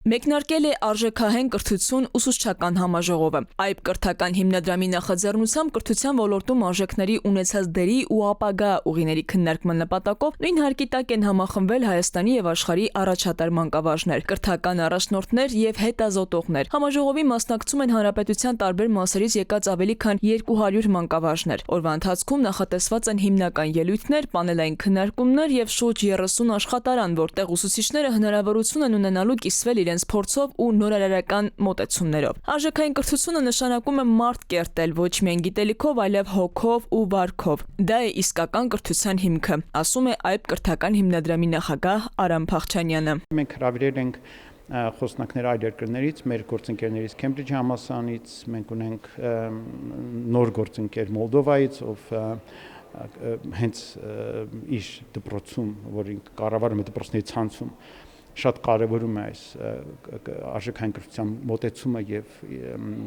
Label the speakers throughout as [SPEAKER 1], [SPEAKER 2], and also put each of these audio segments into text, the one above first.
[SPEAKER 1] Մեկնարկել է արժեքահեն կրթություն ուսուցչական համաժողովը։ Այդ կրթական հիմնադրամի նախաձեռնությամբ կրթության ոլորտում արժեքների ունեցած դերի ու ապագա ուղիների քննարկման նպատակով նույն հարկի տակ են համախմբվել Հայաստանի եւ աշխարհի առաջատար մանկավարժներ, կրթական առաջնորդներ եւ հետազոտողներ։ Համաժողովի մասնակցում են հանրապետության տարբեր մասերից եկած ավելի քան 200 մանկավարժներ։ Օրվա ընթացքում նախատեսված են հիմնական ելույթներ, պանելային քննարկումներ եւ շուրջ 30 աշխատարան, որտեղ ուսուցիչները հնարավորություն են ունենալու կիսվել իրենց փորձով ու նորարարական մոտեցումներով։ Արժեքային կրթությունը նշանակում է մարդ կերտել ոչ միայն գիտելիքով, այլև հոգով ու վարքով։ Դա է իսկական կրթության հիմքը, ասում է այդ կրթական հիմնադրամի նախագահ Արամ Փախչանյանը։
[SPEAKER 2] Մենք հրավիրել ենք խոսնակներ այլ երկրներից, մեր գործընկերներից Քեմբրիջի համալսարանից, մենք ունենք նոր գործընկեր Մոլդովայից, ով հենց իր դպրոցում, որին կառավարում է դպրոցների ցանցում, շատ կարևորում է այս արժեքային կրթության մոտեցումը եւ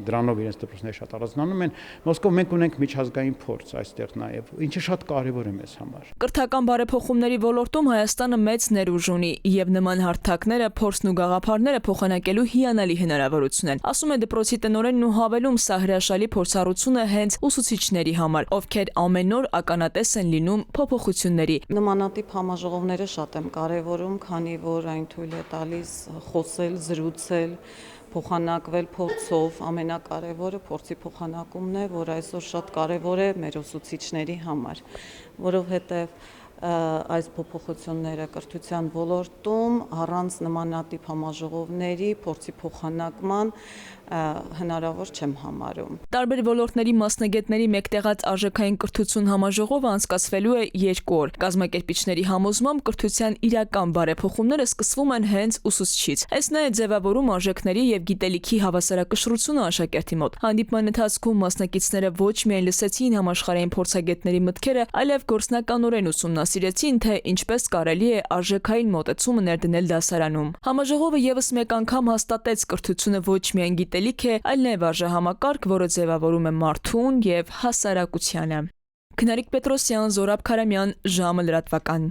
[SPEAKER 2] դրանով իրենց դպրոցները շատ առանձնանում են։ Մոսկով մենք ունենք միջազգային փորձ այստեղ նաեւ, ինչը շատ կարևոր է մեզ համար։
[SPEAKER 1] Կրթական բարեփոխումների ոլորտում Հայաստանը մեծ ներուժ ունի եւ նման հարթակները, փորձն ու գաղափարները փոխանակելու հիանալի հնարավորություն են, ասում է դպրոցի տնօրենն ու հավելում, սա հրաշալի փորձառություն է հենց ուսուցիչների համար, ովքեր ամեն օր ականատես են լինում փոփոխությունների։
[SPEAKER 3] Նմանատիպ համաժողովները շատ եմ կարևորում, քանի որ այն թույլ է տալիս խոսել, զրուցել, փոխանակվել փորձով, ամենակարևորը փորձի փոխանակումն է, որ այսօր շատ կարևոր է մեր ուսուցիչների համար, որովհետև այս փոփոխությունները կրթության ոլորտում առանց նմանատիպ համաժողովների փորձի փոխանակման հնարավոր չեմ համարում։
[SPEAKER 1] Տարբեր ոլորտների մասնագետների մեկտեղած արժեքային կրթություն համաժողովը անցկացվելու է 2 օր։ Կազմակերպիչների համոզմամբ կրթության իրական բարեփոխումները սկսվում են հենց ուսուցչից։ Այս նա է ձևավորում արժեքների եւ գիտելիքի հավասարակշռությունը աշակերտի մոտ։ Հանդիպման ընթացքում մասնակիցները ոչ միայն լսեցին համաշխարհային փորձագետների մտքերը, այլև գործնականորեն ուսումնասիրեցին, թե ինչպես կարելի է արժեքային մոտեցումը ներդնել դասարանում։ Համաժողովը եւս մեկ անգամ հաստատեց կրթությունը ոչ միայն գիտելիք է, այլ նաեւ արժեհամակարգ, որը ձևավորում է մարդուն եւ հասարակությանը։ Քնարիկ Պետրոսյան, Զորաբ Քարամյան, ժամը լրատվական։